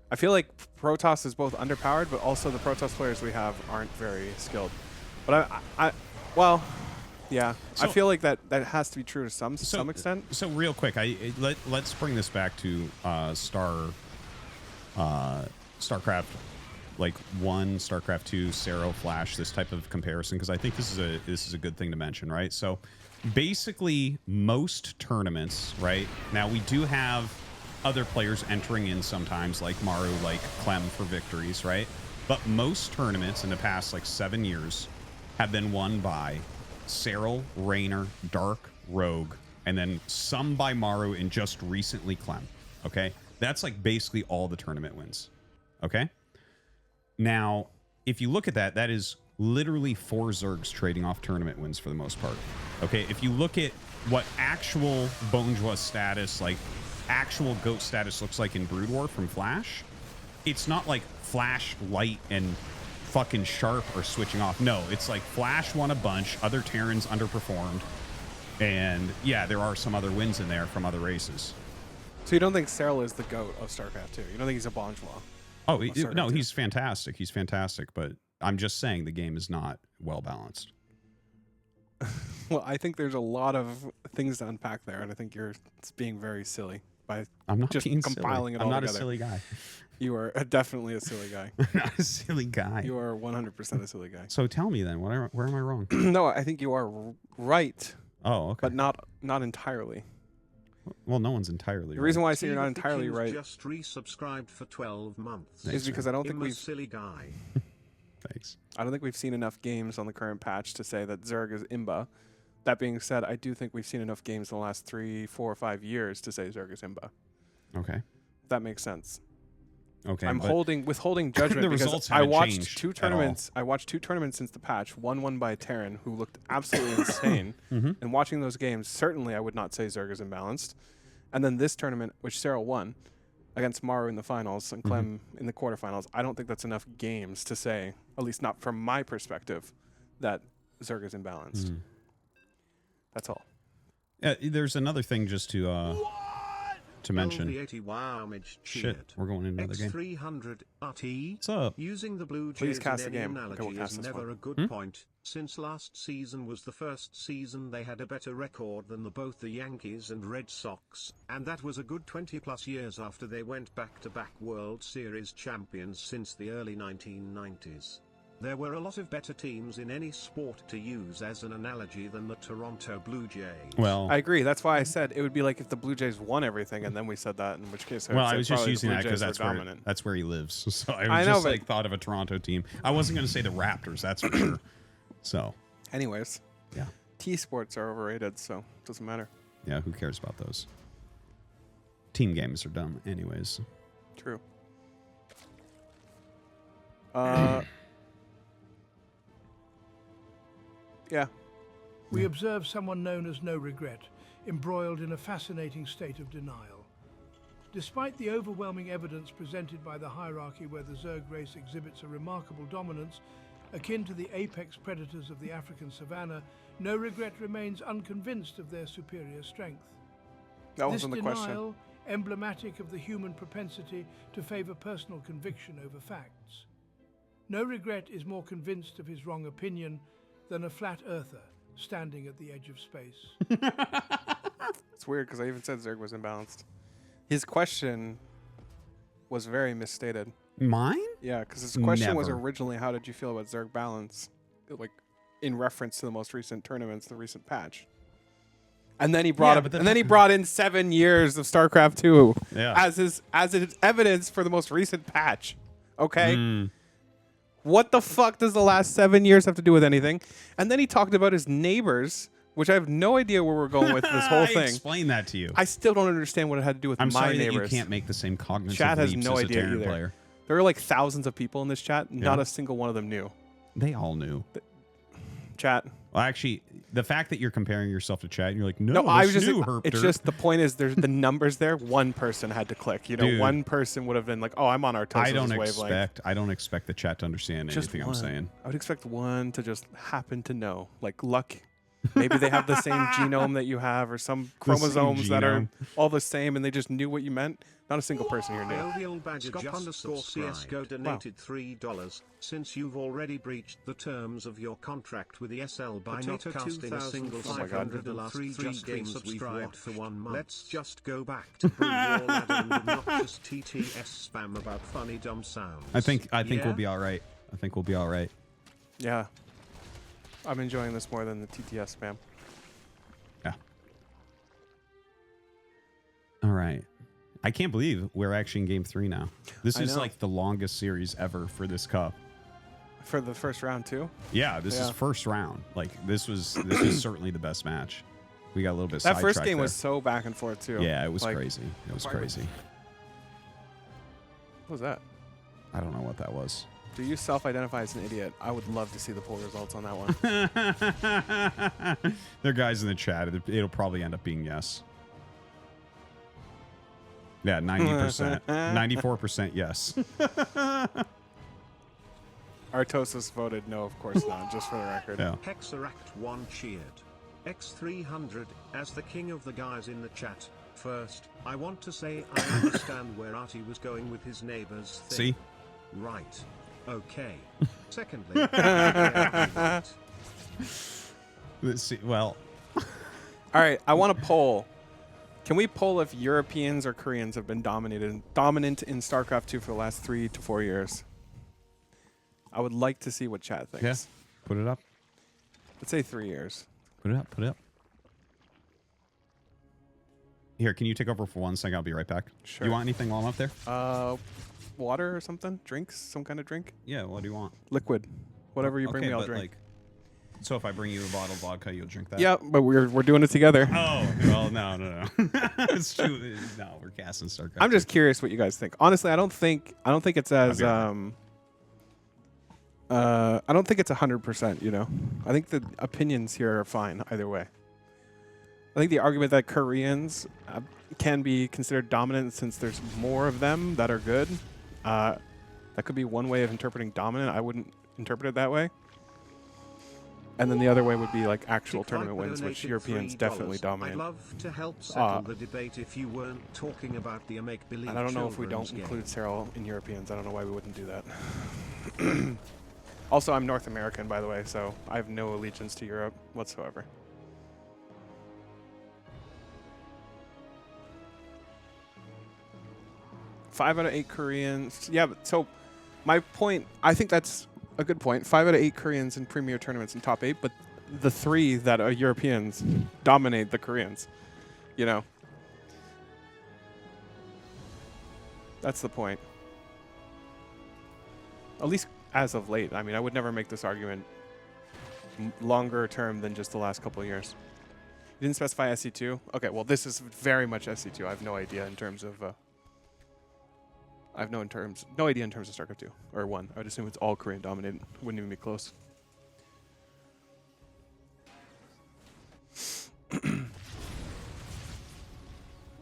I feel like Protoss is both underpowered, but also the Protoss players we have aren't very skilled. But well, yeah, I So- feel like that has to be true to some extent. So real quick, let's bring this back to StarCraft, like 1, StarCraft 2, Serral, Flash, this type of comparison, because I think this is a good thing to mention, right? So basically, most tournaments, right now we do have other players entering in sometimes, like Maru, like Clem for victories, right? But most tournaments in the past like 7 years have been won by Serral, Raynor, Dark, Rogue, and then some by Maru and just recently Clem. Okay? That's like basically all the tournament wins. Okay? Now, if you look at that, that is literally 4 Zergs trading off tournament wins for the most part. Okay? If you look at what actual Bonjour status, like actual GOAT status looks like in Brood War from Flash, it's not like Flash, Light, and fucking Sharp are switching off. No, it's like Flash won a bunch, other Terrans underperformed, and yeah, there are some other wins in there from other races. So you don't think Serral is the GOAT of StarCraft 2? You don't think he's a Bonjour? Oh, StarCraft no, 2? he's fantastic. He's fantastic, but I'm just saying the game is not well balanced. Well, I think there's a lot of things to unpack there, and I think you're being very silly by I'm not just being compiling silly. it I'm all not together. a silly guy. You are definitely a silly guy. I'm not a silly guy. You are 100% a silly guy. So tell me then, where am I wrong? No, I think you are right, Oh, okay. but not entirely. Well, no one's entirely The reason right. why I say you're not Steve the entirely King's right just resubscribed for 12 months. is because I don't think I'm a we've silly guy. Thanks. we've seen enough games on the current patch to say that Zerg is Imba. That being said, I do think we've seen enough games in the last 3, 4, 5 years to say Zerg is Imba. Okay. If that makes sense. Okay. I'm but withholding judgment The because results I haven't watched changed 2 at tournaments. I watched 2 tournaments since the patch. One won by Terran, who looked absolutely insane. Mhm. And watching those games, certainly I would not say Zerg is imbalanced. And then this tournament, which Serral won against Maru in the finals and Clem in the quarterfinals, I don't think that's enough games to say, at least not from my perspective, that Zerg is imbalanced. That's all. There's another thing just to to mention. LV80 wow, image Shit, cheered. we're going into another game. X300 RT. What's up? Using the Blue Please Jays cast in the any game. Okay, analogy we'll cast is this never one. a good point, since last season was the first season they had a better record than both the Yankees and Red Sox, and that was a good 20+ years after they went back-to-back World Series champions since the early 1990s. There were a lot of better teams in any sport to use as an analogy than the Toronto Blue Jays. Well, I agree. That's why I said it would be like if the Blue Jays won everything, and then we said that. In which case, well, I say was just probably the using Blue that because Jays were that's where he lives. So I I was know, just but- like thought of a Toronto team. I wasn't going to say the Raptors, that's for sure. So Anyways, yeah, T sports are overrated, so it doesn't matter. yeah, who cares about those? Team games are dumb, anyways. True. Yeah. We observe someone known as NoRegreT, embroiled in a fascinating state of denial. Despite the overwhelming evidence presented by the hierarchy where the Zerg race exhibits a remarkable dominance, akin to the apex predators of the African savanna, NoRegreT remains unconvinced of their superior strength. That This wasn't the question. denial, emblematic of the human propensity to favor personal conviction over facts. NoRegreT is more convinced of his wrong opinion than a flat earther standing at the edge of space. It's weird because I even said Zerg was imbalanced. His question was very misstated. Mine? Yeah, because his question was Never. originally, how did you feel about Zerg balance? Like, in reference to the most recent tournaments, the recent patch. And then he brought Yeah, up, but and then he brought in 7 years of StarCraft 2 Yeah. as his evidence for the most recent patch. Okay? Mm. What the fuck does the last 7 years have to do with anything? And then he talked about his neighbors, which I have no idea where we're going with this whole I thing. explained that to you. I still don't understand what it had to do with I'm my sorry neighbors. that you can't make the same cognitive Chat has leaps no as a idea Terran either. player. There were like thousands of people in this chat. Not Yeah. a single one of them knew. They all knew. Chat. Well, actually, the fact that you're comparing yourself to chat and you're like, no, No, I was this just. new It's herpter. just the point is there's the numbers there. One person had to click. You know, Dude. one person would have been like, "Oh, I'm on Artosis wavelength." I don't expect the chat to understand Just anything one. I'm saying. I would expect one to just happen to know, like luck. Maybe they have the same genome that you have, or some chromosomes that are genome. all the same, and they just knew what you meant. Not a single person here knew. Alveol Badger Scott just underscore CSGO donated $3. Since you've already breached the terms of your contract with ESL by Potato not casting a single 2500 the last 3 just games we've subscribed watched for 1 month. Let's just go back to Brew War Ladder and obnoxious TTS spam about funny dumb sounds. I think Yeah? we'll be all right. I think we'll be all right. Yeah, I'm enjoying this more than the TTS spam. Yeah. All right. I can't believe we're actually in game 3 now. This I is know. like the longest series ever for this cup. For the first round too. Yeah, this is Yeah. first round. Like this was certainly the best match. We got a little bit That first sidetracked game there. was so back and forth too. Yeah, it was Like, crazy. It was Pardon? crazy. What was that? I don't know what that was. Do you self-identify as an idiot? I would love to see the poll results on that one. There are guys in the chat. It'll probably end up being yes. Yeah, 90%. 94% yes. Artosis voted no, of course not, just for the record. Yeah. Hexeract 1 cheered. X300, as the king of the guys in the chat. First, I want to say I understand where Artie was going with his neighbors thing. See? Right. Okay. Secondly, right. Let's see. Well, All right, I want to poll. Can we poll if Europeans or Koreans have been dominant in StarCraft 2 for the last 3 to 4 years? I would like to see what chat thinks. yeah. Put it up. Let's say 3 years. Put it up. Put it up. Here, can you take over for 1 second? I'll be right back. Sure. You want anything while I'm up there? Water or something? Drinks? Some kind of drink? Yeah, what do you want? Liquid. Whatever you bring Okay, me, I'll but, drink. like, so if I bring you a bottle of vodka, you'll drink that? Yeah, but we're doing it together. Oh, well, no. It's true. No, we're casting StarCraft. I'm just curious what you guys think. Honestly, I don't think it's as be right I don't think it's 100%, you know. I think the opinions here are fine either way. I think the argument that Koreans can be considered dominant since there's more of them that are good, that could be one way of interpreting dominant. I wouldn't interpret it that way. And then the other way would be like actual Tick tournament Viper wins, which donated Europeans $3. definitely I'd dominate. love to help settle the debate if you weren't talking about the make-believe And I don't know if we don't children's include game. Terxel in Europeans. I don't know why we wouldn't do that. Also, I'm North American, by the way, so I have no allegiance to Europe whatsoever. Five out of 8 Koreans. Yeah, but so my point, I think that's a good point. 5 out of 8 Koreans in premier tournaments in top 8, but the 3 that are Europeans dominate the Koreans. You know? That's the point. At least as of late. I mean, I would never make this argument longer term than just the last couple of years. You didn't specify SC2? Okay, well, this is very much SC2. I have no idea in terms of... I have no idea in terms of StarCraft 2 or 1. I would assume it's all Korean dominated. Wouldn't even be close.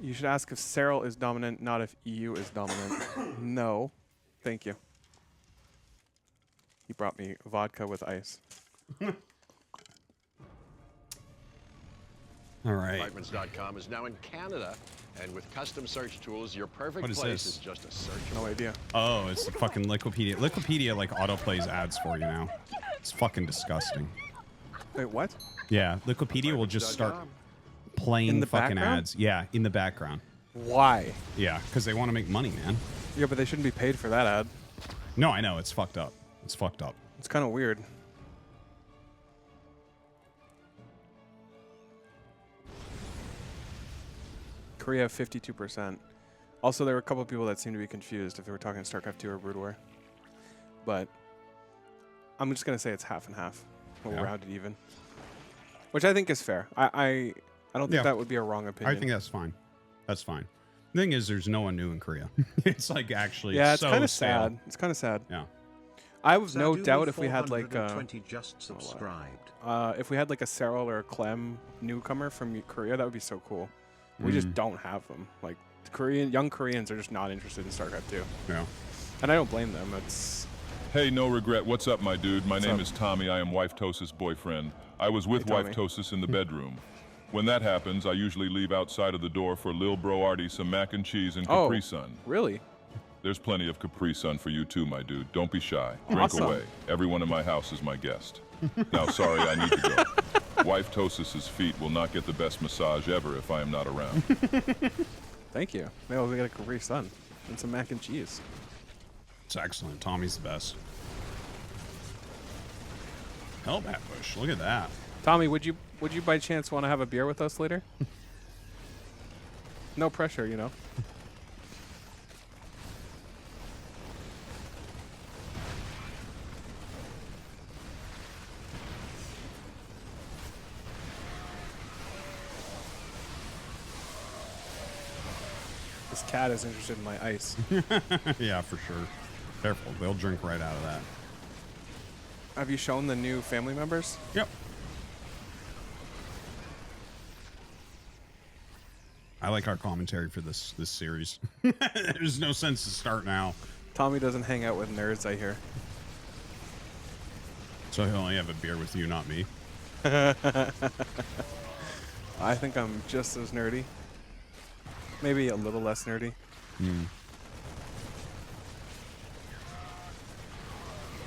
You should ask if Terxel is dominant, not if EU is dominant. No. Thank you. He brought me vodka with ice. All right. Apartments.com is now in Canada, and with custom search tools, your perfect What is place this? is just a search. No idea. Oh, it's the fucking Liquipedia. Liquipedia like autoplays ads for you now. It's fucking disgusting. Wait, what? Yeah, Liquipedia will just start playing In the fucking background? ads. Yeah, in the background. Why? Yeah, because they want to make money, man. Yeah, but they shouldn't be paid for that ad. No, I know. It's fucked up. It's fucked up. It's kind of weird. Korea 52%. Also, there were a couple of people that seemed to be confused if they were talking StarCraft 2 or Brood War. But I'm just going to say it's half and half. We'll Yeah. round it even. Which I think is fair. I don't think Yeah. that would be a wrong opinion. I think that's fine. That's fine. The thing is, there's no one new in Korea. It's like actually yeah, it's so kind of stale. sad. It's kind of sad. Yeah. I have no Sadulu doubt if we had like 420 just subscribed. if we had like a Terxel or a Clem newcomer from Korea, that would be so cool. We just don't have them. Like young Koreans are just not interested in StarCraft 2. Yeah. And I don't blame them. It's Hey, NoRegreT, what's up, my dude? My name up? is Tommy. I am Wifetosis' boyfriend. I was with Hey, Tommy. Wifetosis in the bedroom. When that happens, I usually leave outside of the door for Lil Bro Artie some mac and cheese and Oh. Capri Sun. really There's plenty of Capri Sun for you too, my dude. Don't be shy. Drink Awesome. away. Everyone in my house is my guest. Now, sorry, I need to go. Wifetosis' feet will not get the best massage ever if I am not around. Thank you. Maybe we got a Capri Sun and some mac and cheese. It's excellent. Tommy's the best. Hellbat Bush. Look at that. Tommy, would you by chance want to have a beer with us later? No pressure, you know. This cat is interested in my ice. Yeah, for sure. Careful. They'll drink right out of that. Have you shown the new family members? Yep. I like our commentary for this series. There's no sense to start now. Tommy doesn't hang out with nerds, I hear. So he'll only have a beer with you, not me. I think I'm just as nerdy. Maybe a little less nerdy.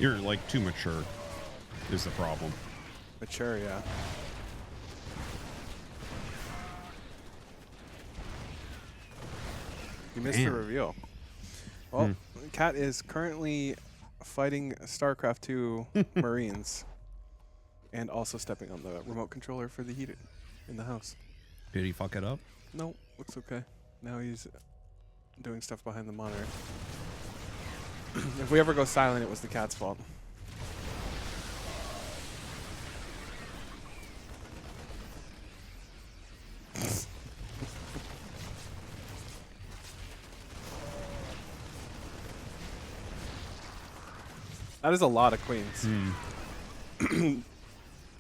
You're like too mature is the problem. Mature, yeah. You missed the Damn. reveal. Well, Cat is currently fighting StarCraft 2 Marines and also stepping on the remote controller for the heater in the house. Did he fuck it up? No, looks okay. Now he's doing stuff behind the monitor. If we ever go silent, it was the cat's fault. That is a lot of queens.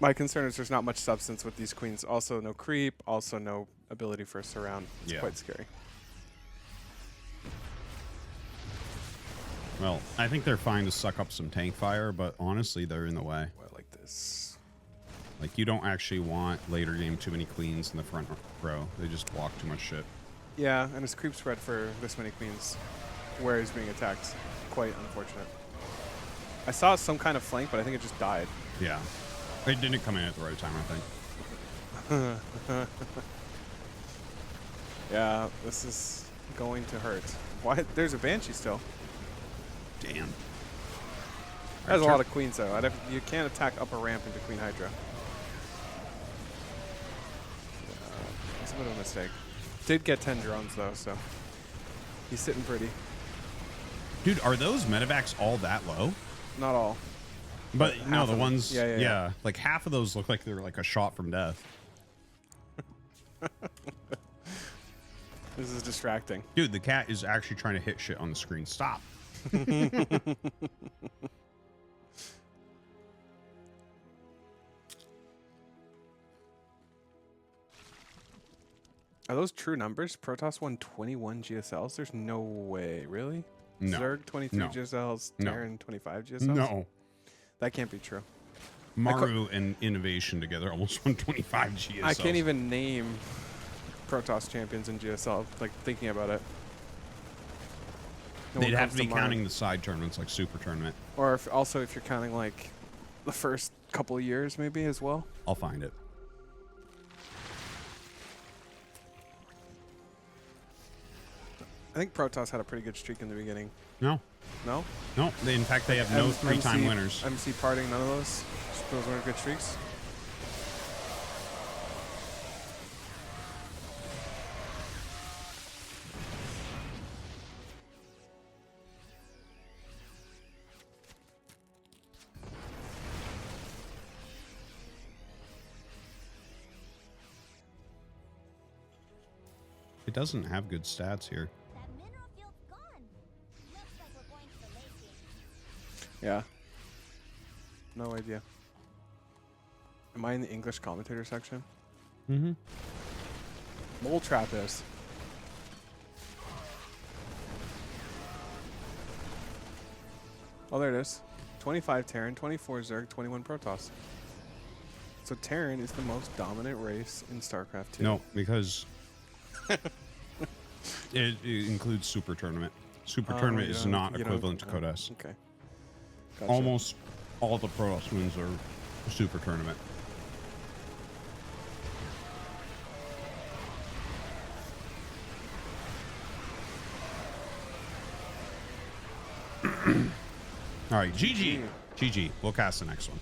My concern is there's not much substance with these queens. Also, no creep. Also, no ability for a surround. It's Yeah. quite scary. Well, I think they're fine to suck up some tank fire, but honestly, they're in the way. I like this. Like, you don't actually want later game too many queens in the front row. They just block too much shit. Yeah, and his creep spread for this many queens where he's being attacked. Quite unfortunate. I saw some kind of flank, but I think it just died. Yeah. It didn't come in at the right time, I think. Yeah, this is going to hurt. Why? There's a Banshee still. Damn. There's a lot of queens, though. You can't attack upper ramp into Queen Hydra. That's a bit of a mistake. Did get 10 drones, though, so he's sitting pretty. Dude, are those medevacs all that low? Not all. But no, the ones, yeah. like half of those look like they're like a shot from death. This is distracting. Dude, the cat is actually trying to hit shit on the screen. Stop. Are those true numbers? Protoss won 21 GSLs? There's no way. Really? No. Zerg 23 No. GSLs, No. Terran 25 GSLs? No. That can't be true. Maru and Innovation together almost won 25 GSLs. I can't even name Protoss champions in GSL, like thinking about it. No They'd one have comes to be mind. counting the side tournaments like Super Tournament. Or if you're counting like the first couple of years maybe as well. I'll find it. I think Protoss had a pretty good streak in the beginning. No. No? No. They, in fact, they have no three-time winners. MC parting, none of those? Those weren't good streaks? It doesn't have good stats here. That mineral field's gone. Looks like we're going to the late game. Yeah. No idea. Am I in the English commentator section? Mm-hmm. Mole trap is. Oh, there it is. 25 Terran, 24 Zerg, 21 Protoss. So Terran is the most dominant race in StarCraft 2. No, because it includes Super Tournament. Super Tournament is not equivalent to Code S. Okay. Gotcha. Almost all the Protoss wins are Super Tournament. All right, GG. GG. We'll cast the next one.